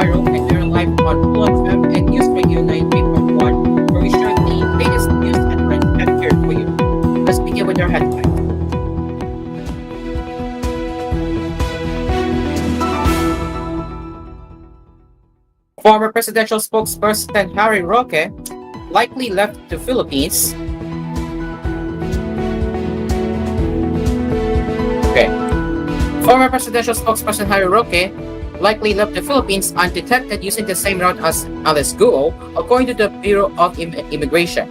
viral and you're live on Full FM and News Radio 93.1, where we share the latest news and trends kept here for you. Let's begin with our headlines. Former presidential spokesperson Harry Roque likely left the Philippines. Former presidential spokesperson Harry Roque likely left the Philippines undetected using the same route as Alice Guo, according to the Bureau of Immigration.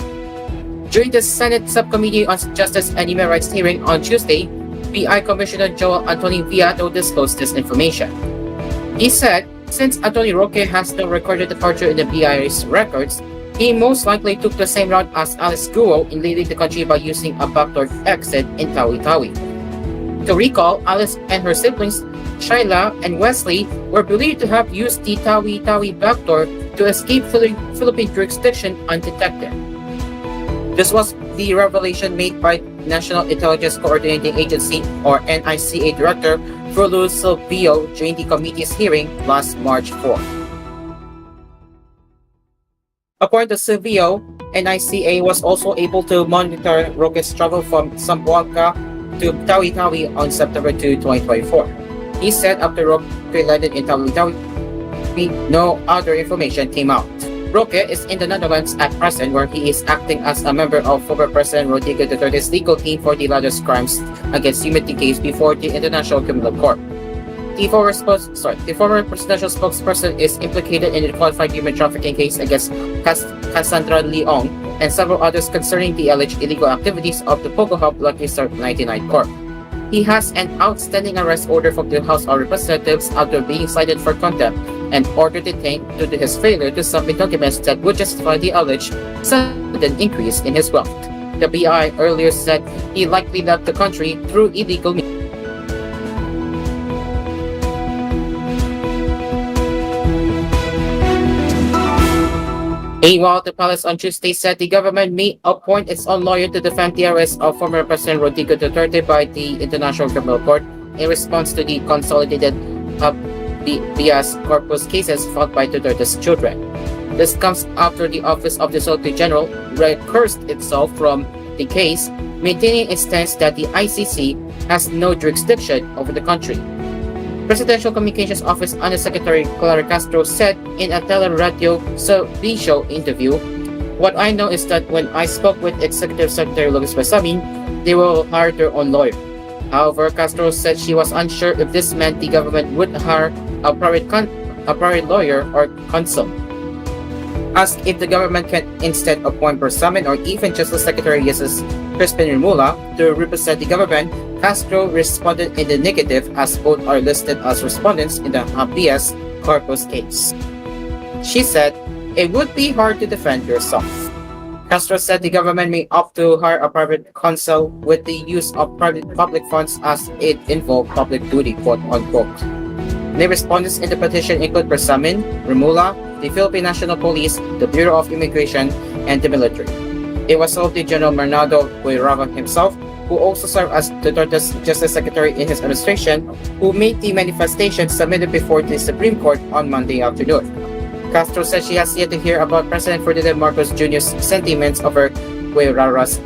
During the Senate Subcommittee on Justice and Human Rights hearing on Tuesday, PI Commissioner Joel Anthony Viado disclosed this information. He said, since Anthony Roque has no recorded departure in the PI's records, he most likely took the same route as Alice Guo in leaving the country by using a backdoor exit in Tawi-Tawi. To recall, Alice and her siblings, Shyla and Wesley, were believed to have used the Tawi-Tawi backdoor to escape Philippine jurisdiction undetected. This was the revelation made by National Intelligence Coordinating Agency or NICA Director Furlu Silvio during the committee's hearing last March 4. According to Silvio, NICA was also able to monitor Roque's travel from Zamboanga to Tawi-Tawi on September 2, 2024. He said after Roque landed in Tawi-Tawi, no other information came out. Roque is in the Netherlands at present, where he is acting as a member of former President Rodrigo Duterte's legal team for the latest crimes against humanity case before the International Criminal Court. The former presidential spokesperson is implicated in the qualified human trafficking case against Cassandra Leong and several others concerning the alleged illegal activities of the Pogo Hub Lucky Star 99 Corp. He has an outstanding arrest order from the House of Representatives after being cited for contempt and ordered detained due to his failure to submit documents that would justify the alleged sudden increase in his wealth. The BI earlier said he likely left the country through illegal means. Meanwhile, the palace on Tuesday said the government may appoint its own lawyer to defend the arrest of former President Rodrigo Duterte by the International Criminal Court in response to the consolidated habeas corpus cases filed by Duterte's children. This comes after the Office of the Solicitor General recursed itself from the case, maintaining its stance that the ICC has no jurisdiction over the country. Presidential Communications Office Undersecretary Clara Castro said in a Teleradio Servicio interview, "What I know is that when I spoke with Executive Secretary Lucas Besamin, they will hire their own lawyer." However, Castro said she was unsure if this meant the government would hire a private lawyer or counsel. Asked if the government can instead appoint Besamin or even Justice Secretary Jesus Crispin Remulla to represent the government, Castro responded in the negative as both are listed as respondents in the habeas corpus case. She said, "It would be hard to defend yourself." Castro said the government may opt to hire a private counsel with the use of public funds as it involved public duty, quote-unquote. The respondents in the petition include Besamin, Remulla, the Philippine National Police, the Bureau of Immigration, and the military. It was Solicitor General Bernardo Guerrero himself, who also served as Duterte's Justice Secretary in his administration, who made the manifestation submitted before the Supreme Court on Monday afternoon. Castro said she has yet to hear about President Ferdinand Marcos Jr.'s sentiments over Guerrero's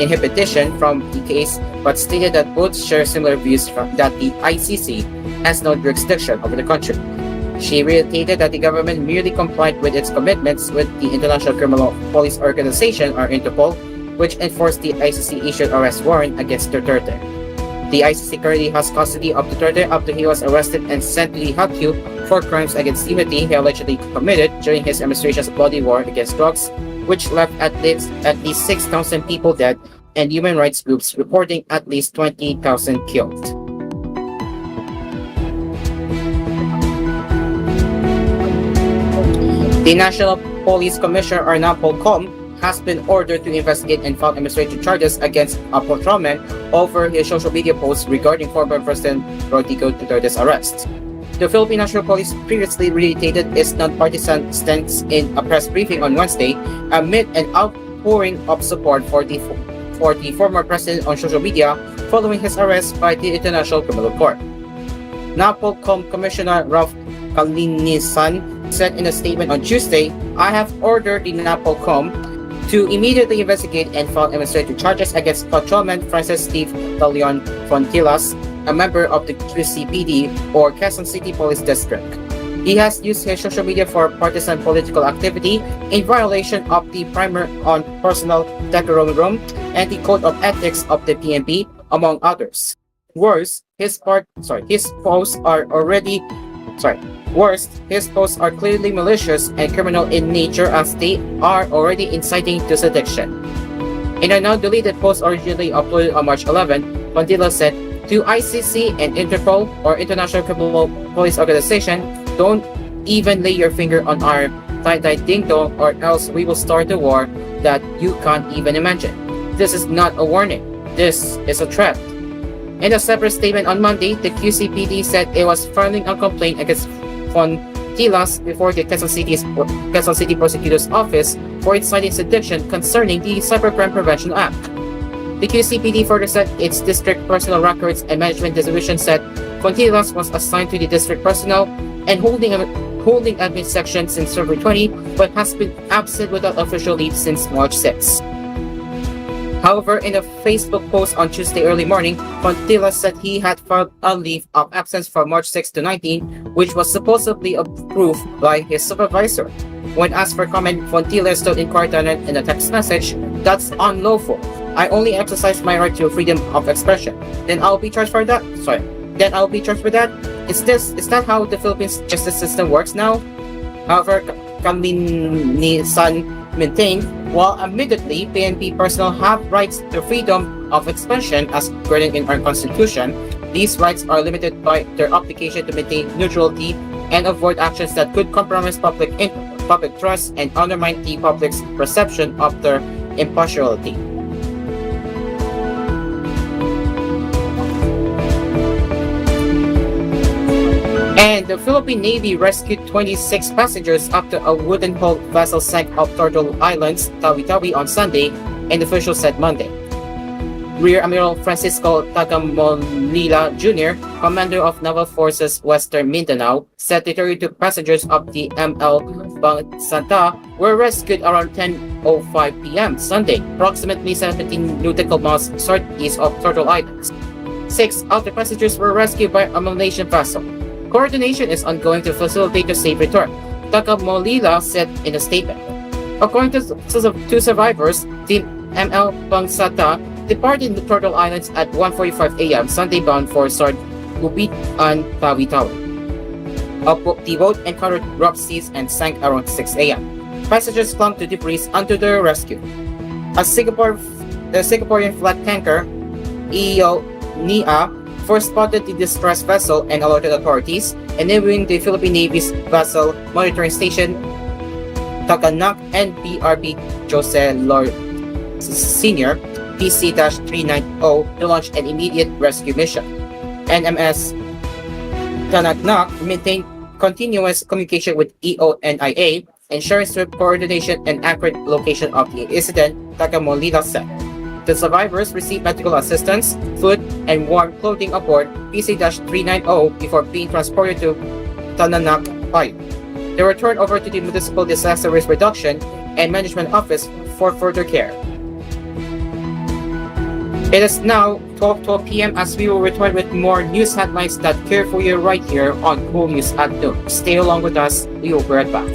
inhibition from the case, but stated that both share similar views that the ICC has no jurisdiction over the country. She reiterated that the government merely complied with its commitments with the International Criminal Police Organization, or Interpol, which enforced the ICC-issued arrest warrant against Duterte. The ICC currently has custody of Duterte after he was arrested and sent to the HQ for crimes against humanity he allegedly committed during his administration's bloody war against drugs, which left at least 6,000 people dead and human rights groups reporting at least 20,000 killed. The National Police Commissioner Arnaldo Com has been ordered to investigate and file administrative charges against Apotromen over his social media posts regarding former President Rodrigo Duterte's arrest. The Philippine National Police previously reiterated its non-partisan stance in a press briefing on Wednesday amid an outpouring of support for the former president on social media following his arrest by the International Criminal Court. NAPOLCOM Commissioner Ralph Kalinisan, said in a statement on Tuesday, I have ordered the NAPOLCOM to immediately investigate and file administrative charges against patrolman Francis Steve Leon Fontilas, a member of the QCPD or Quezon City Police District. He has used his social media for partisan political activity in violation of the primer on personal decorum and the code of ethics of the PNP, among others. Worse, his posts are already sorry. Worst, his posts are clearly malicious and criminal in nature as they are already inciting to sedition. In a now deleted post originally uploaded on March 11, Bandila said, to ICC and Interpol or International Criminal Police Organization, don't even lay your finger on our tie-dye ding-dong or else we will start a war that you can't even imagine. This is not a warning. This is a threat. In a separate statement on Monday, the QCPD said it was filing a complaint against Fontilas before the Quezon City Prosecutor's Office for inciting sedition concerning the Cybercrime Prevention Act. The QCPD further said its district personnel records and management division said Fontilas was assigned to the district personnel and holding admin section since February 20, but has been absent without official leave since March 6. However, in a Facebook post on Tuesday early morning, Fontilas said he had filed a leave of absence from March 6 to 19, which was supposedly approved by his supervisor. When asked for comment, Fontilas told Inquiry Channel in a text message, "That's unlawful. I only exercise my right to freedom of expression. Then I'll be charged for that? Then I'll be charged for that? Is that how the Philippines justice system works now?" However, Kalinisan maintained, while admittedly PNP personnel have rights to freedom of expression as granted in our constitution, these rights are limited by their obligation to maintain neutrality and avoid actions that could compromise public trust and undermine the public's perception of their impartiality. And the Philippine Navy rescued 26 passengers after a wooden-hulled vessel sank off Turtle Islands, Tawi-Tawi on Sunday, and officials said Monday. Rear Admiral Francisco Tagamolila Jr., commander of Naval Forces Western Mindanao, said the 32 passengers of the ML Bang Santa were rescued around 10:05 p.m. Sunday, approximately 17 nautical miles southeast of Turtle Islands. 6 of the passengers were rescued by a Malaysian vessel. Coordination is ongoing to facilitate the safe return, Tagamolila said in a statement. According to two survivors, the ML Bangsata departed the Turtle Islands at 1:45 a.m. Sunday bound for Sard Ubit and Tawi-Tawi. The boat encountered rough seas and sank around 6 a.m. Passengers clung to debris until their rescue. The Singaporean flag tanker EO Nia first spotted the distressed vessel and alerted authorities, enabling the Philippine Navy's vessel monitoring station Taganak and BRB Jose Lord Sr. PC-390 to launch an immediate rescue mission. NMS Taganak maintained continuous communication with EONIA, ensuring swift coordination and accurate location of the incident, Tagamolila said. The survivors received medical assistance, food, and warm clothing aboard PC-390 before being transported to Tananak Island. They were turned over to the Municipal Disaster Risk Reduction and Management Office for further care. It is now 12:12 p.m. as we will return with more news headlines that care for you right here on koolNews at noon. Stay along with us. We will be right back.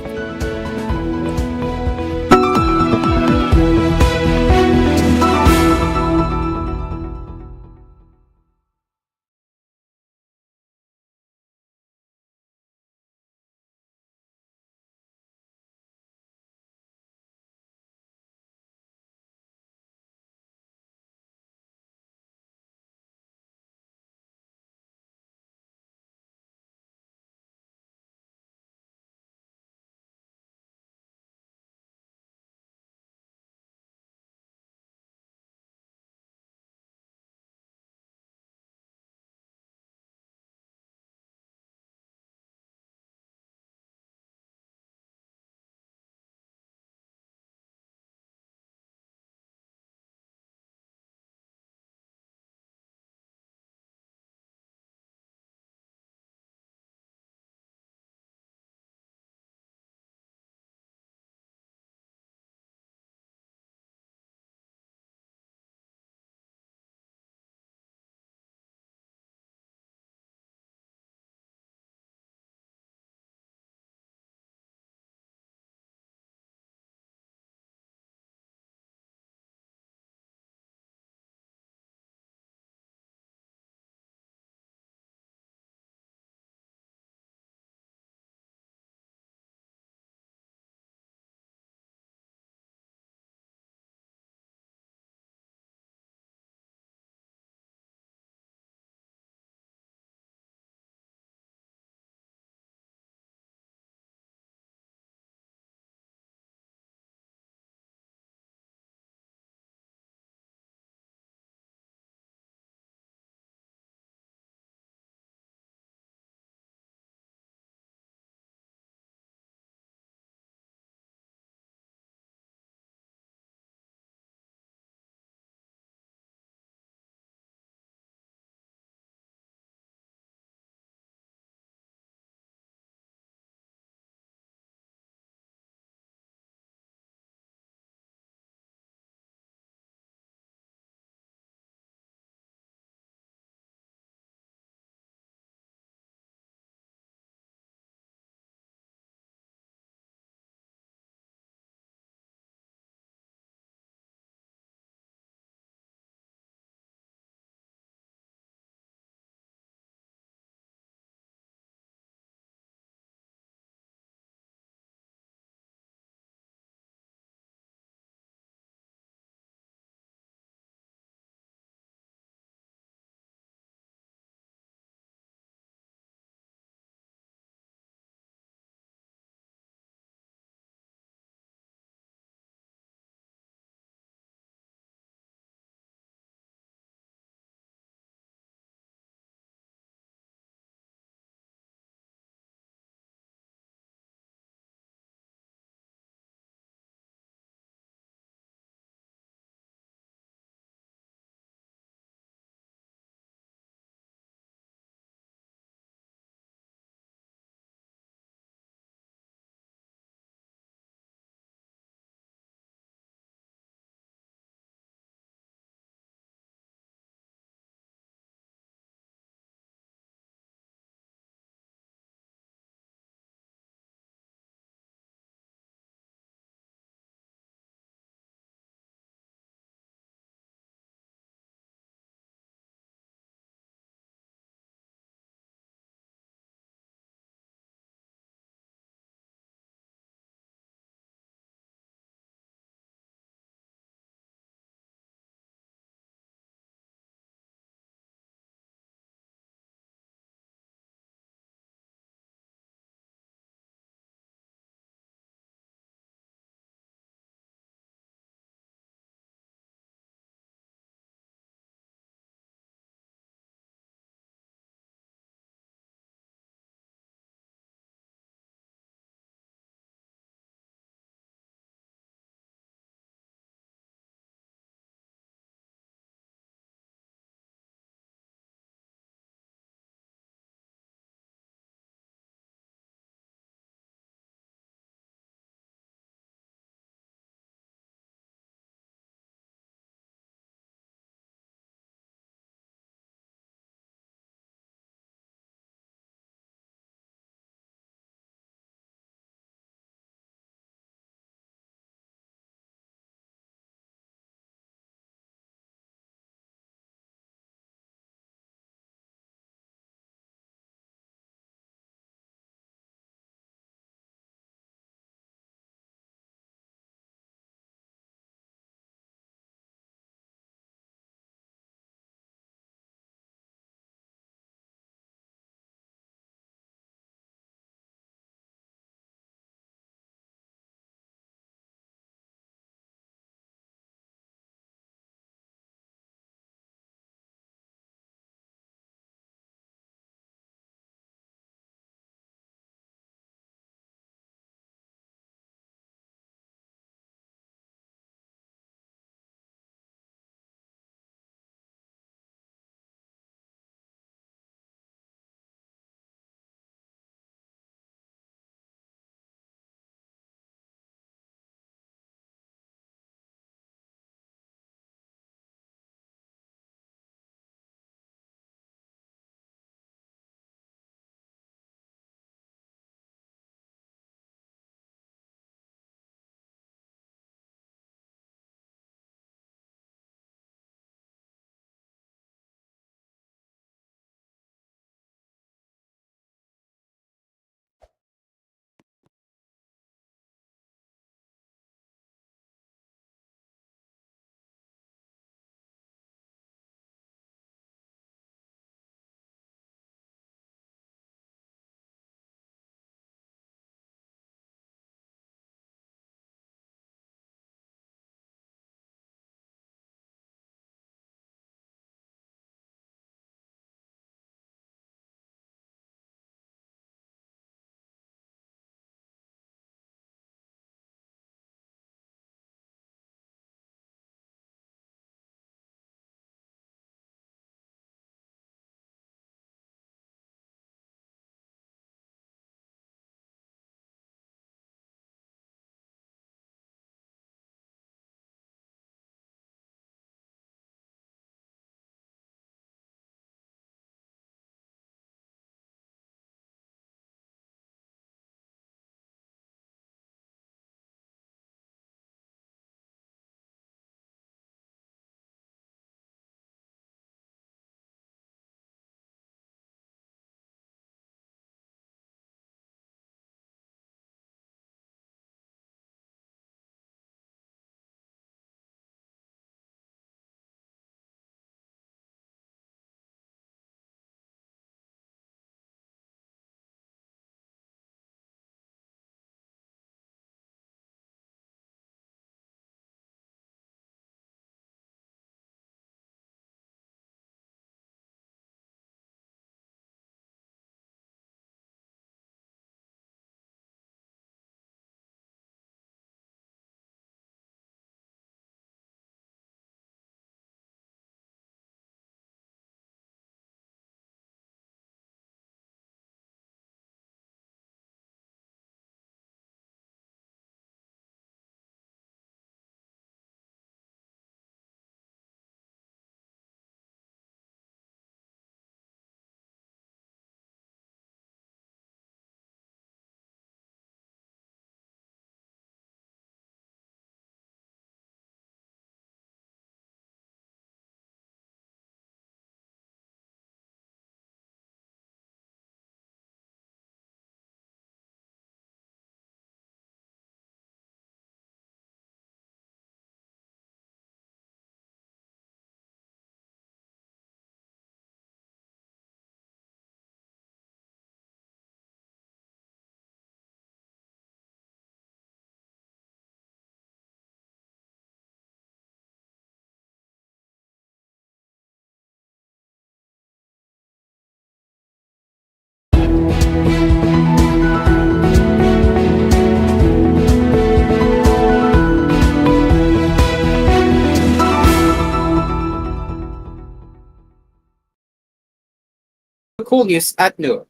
koolNews at noon.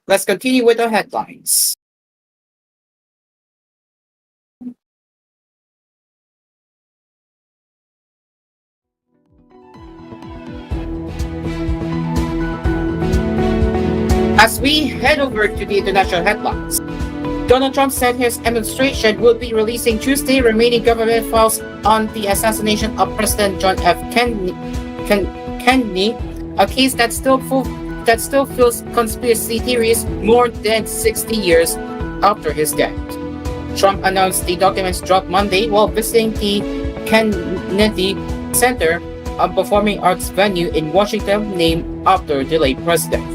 Let's continue with the headlines. As we head over to the international headlines, Donald Trump said his administration will be releasing Tuesday remaining government files on the assassination of President John F. Kennedy, a case that still fuels conspiracy theories more than 60 years after his death. Trump announced the documents dropped Monday while visiting the Kennedy Center, a performing arts venue in Washington named after the late president.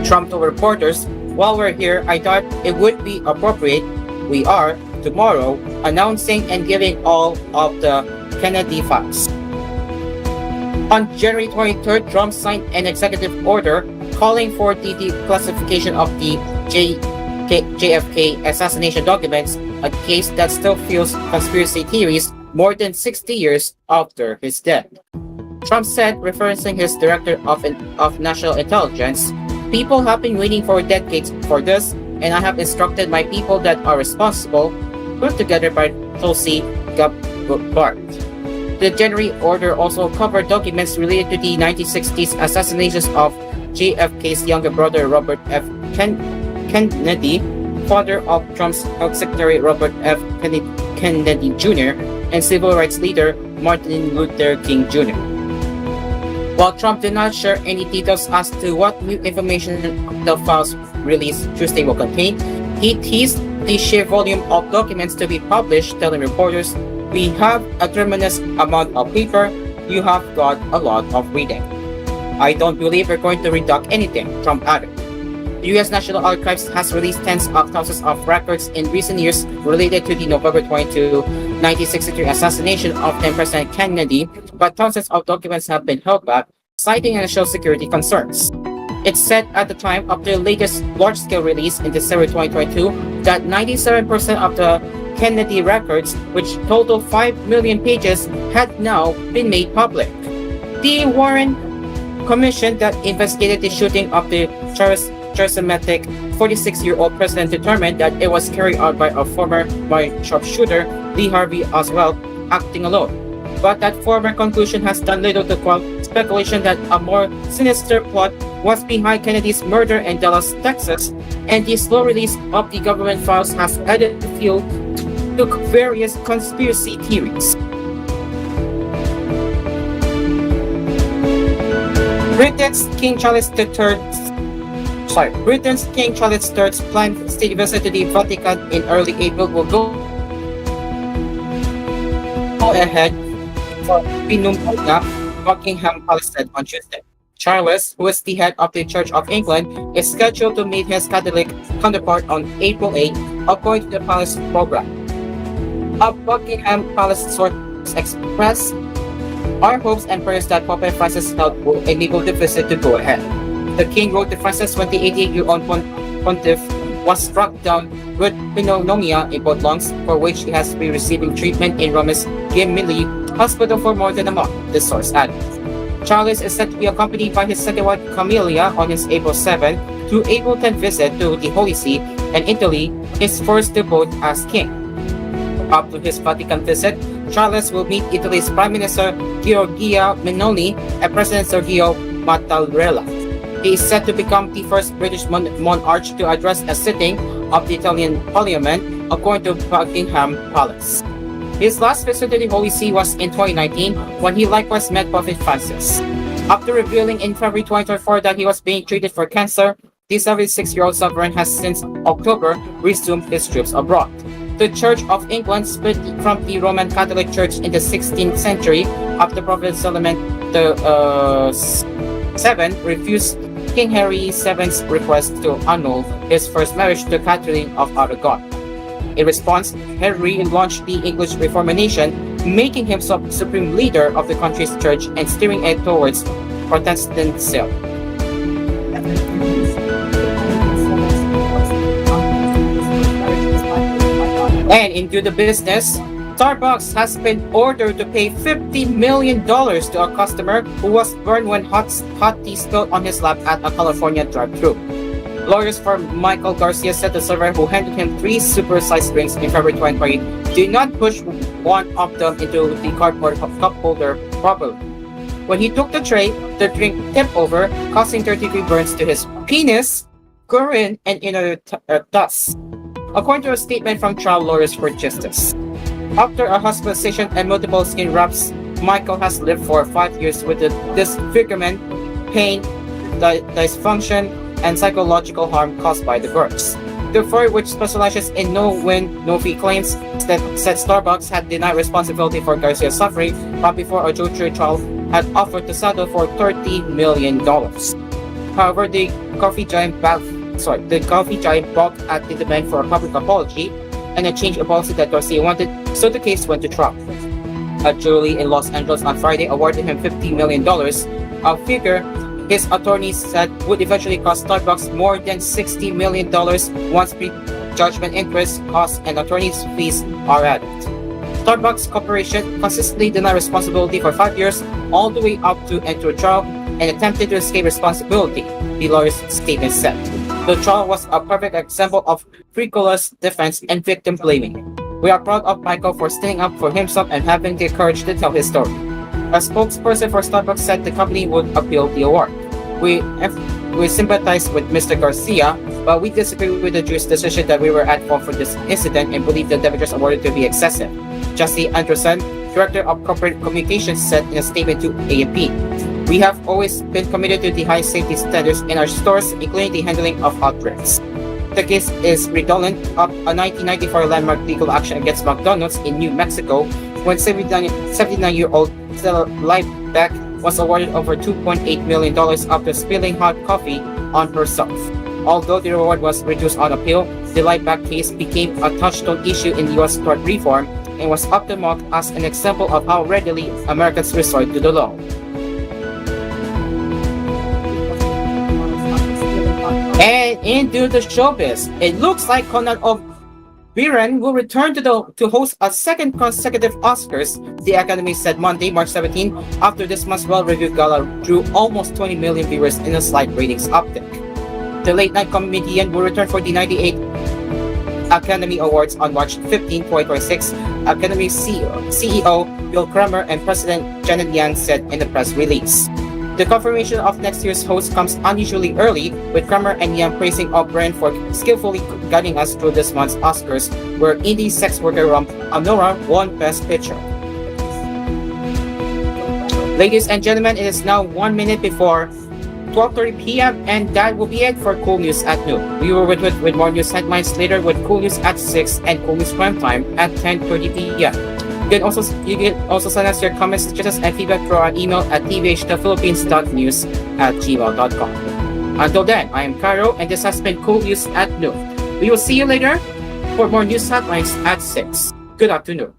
Trump told reporters, "While we're here, I thought it would be appropriate. We are, tomorrow, announcing and giving all of the Kennedy files." On January 23rd, Trump signed an executive order calling for the declassification of the JFK assassination documents, a case that still fuels conspiracy theories more than 60 years after his death. Trump said, referencing his director of national intelligence, "People have been waiting for decades for this, and I have instructed my people that are responsible," put together by Tulsi Gabbard. The January order also covered documents related to the 1960s assassinations of JFK's younger brother Robert F. Kennedy, father of Trump's Health Secretary Robert F. Kennedy Jr., and civil rights leader Martin Luther King Jr. While Trump did not share any details as to what new information the files released Tuesday will contain, he teased the sheer volume of documents to be published, telling reporters, "We have a tremendous amount of paper. You have got a lot of reading." "I don't believe we're going to redact anything," Trump added. The U.S. National Archives has released tens of thousands of records in recent years related to the November 22, 1963 assassination of then President Kennedy, but thousands of documents have been held back, citing national security concerns. It said at the time of the latest large-scale release in December 2022 that 97% of the Kennedy records, which total 5 million pages, had now been made public. The Warren Commission that investigated the shooting of the charismatic 46-year-old president determined that it was carried out by a former sharpshooter, Lee Harvey Oswald, acting alone. But that former conclusion has done little to quell speculation that a more sinister plot was behind Kennedy's murder in Dallas, Texas, and the slow release of the government files has added fuel to various conspiracy theories. Britain's King Charles III's planned state visit to the Vatican in early April will go ahead for Pinumpunga, Buckingham Palace said on Tuesday. Charles, who is the head of the Church of England, is scheduled to meet his Catholic counterpart on April 8, according to the palace program. A Buckingham Palace source expressed, "Our hopes and prayers that Pope Francis held will enable the visit to go ahead." The king wrote to Francis when the 88-year-old pontiff was struck down with pneumonia in both lungs, for which he has been receiving treatment in Rome's Gemelli Hospital for more than a month, the source added. Charles is said to be accompanied by his second wife Camilla on his April 7 to April 10 visit to the Holy See and Italy, his first debut as king. Up to his Vatican visit, Charles will meet Italy's Prime Minister Giorgia Meloni and President Sergio Mattarella. He is set to become the first British monarch to address a sitting of the Italian Parliament, according to Buckingham Palace. His last visit to the Holy See was in 2019, when he likewise met Pope Francis. After revealing in February 2024 that he was being treated for cancer, the 76-year-old sovereign has since October resumed his trips abroad. The Church of England split from the Roman Catholic Church in the 16th century after Prophet Solomon VII refused King Henry VII's request to annul his first marriage to Catherine of Aragon. In response, Henry launched the English Reformation, making him supreme leader of the country's church and steering it towards Protestantism. And into the business, Starbucks has been ordered to pay $50 million to a customer who was burned when hot tea spilled on his lap at a California drive-thru. Lawyers for Michael Garcia said the server who handed him three super-sized drinks in February 2020 did not push one of them into the cardboard cup holder properly. When he took the tray, the drink tipped over, causing third-degree burns to his penis, urine, and inner thus, according to a statement from trial lawyers for justice. After a hospitalization and multiple skin wraps, Michael has lived for 5 years with the disfigurement, pain, dysfunction, and psychological harm caused by the burns. The firm, which specializes in no-win, no-fee claims, said Starbucks had denied responsibility for Garcia's suffering, but before a jury trial had offered to settle for $30 million. However, the coffee giant balked at the demand for a public apology and a change of policy that Garcia wanted, so the case went to trial. A jury in Los Angeles on Friday awarded him $50 million, a figure his attorneys said would eventually cost Starbucks more than $60 million once pre-judgment interest, costs, and attorneys' fees are added. Starbucks Corporation consistently denied responsibility for 5 years, all the way up to enter trial, and attempted to escape responsibility, the lawyer's statement said. The trial was a perfect example of frivolous defense and victim blaming. We are proud of Michael for standing up for himself and having the courage to tell his story. A spokesperson for Starbucks said the company would appeal the award. We sympathize with Mr. Garcia, but we disagree with the jury's decision that we were at fault for this incident and believe the damages awarded to be excessive. Jesse Anderson, Director of Corporate Communications, said in a statement to AFP, "We have always been committed to the high safety standards in our stores, including the handling of hot drinks." The case is redundant of a 1994 landmark legal action against McDonald's in New Mexico when 79-year-old Stella Liebeck was awarded over $2.8 million after spilling hot coffee on herself. Although the reward was reduced on appeal, the Liebeck case became a touchstone issue in U.S. tort reform and was often mocked as an example of how readily Americans resort to the law. And into the showbiz, it looks like Conan O'Brien will return to host a second consecutive Oscars, the Academy said Monday, March 17, after this month's well-reviewed gala drew almost 20 million viewers in a slight ratings uptick. The late-night comedian will return for the 98th Academy Awards on March 15, 2026, Academy CEO Bill Kramer and President Janet Yang said in the press release. The confirmation of next year's host comes unusually early, with Kramer and Yang praising O'Brien for skillfully guiding us through this month's Oscars, where indie sex worker Nora won Best Picture. Ladies and gentlemen, it is now 1 minute before 12:30 p.m. and that will be it for koolNews at noon. We will return with more news headlines later with koolNews at 6 and koolNews Prime Time at 10:30 p.m. You can also send us your comments, suggestions, and feedback through our email at tvhthephilippines.news@gmail.com. Until then, I am Caro, and this has been koolNews at noon. We will see you later for more news headlines at 6. Good afternoon.